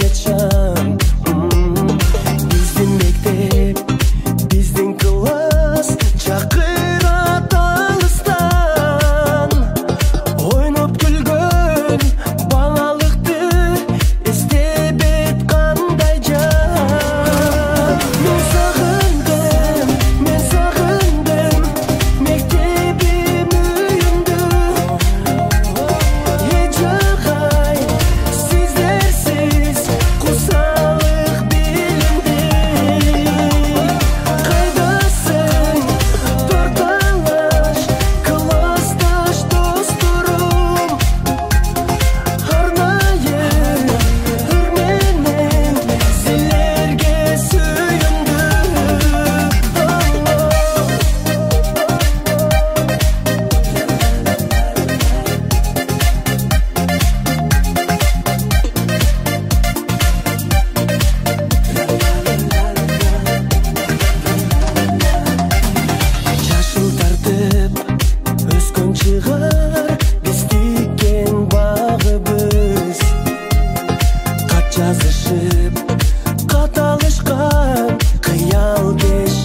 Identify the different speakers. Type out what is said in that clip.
Speaker 1: айтчам. Биздин мектеп, биздин класс чакырат алыстан. Ойноп күлгөн балалыкты эстебет кандай жан. Мен сагындым мектебим үйүмдү. Эжагай сиздерсиз кусалык билимди. Кайдасың торталаш классташ досторум. Арнайы ыр менен силерге жашыл тартып өскөн чыгар биз тиккен багыбыз. Кат жазышып кат алышкан кыял кеш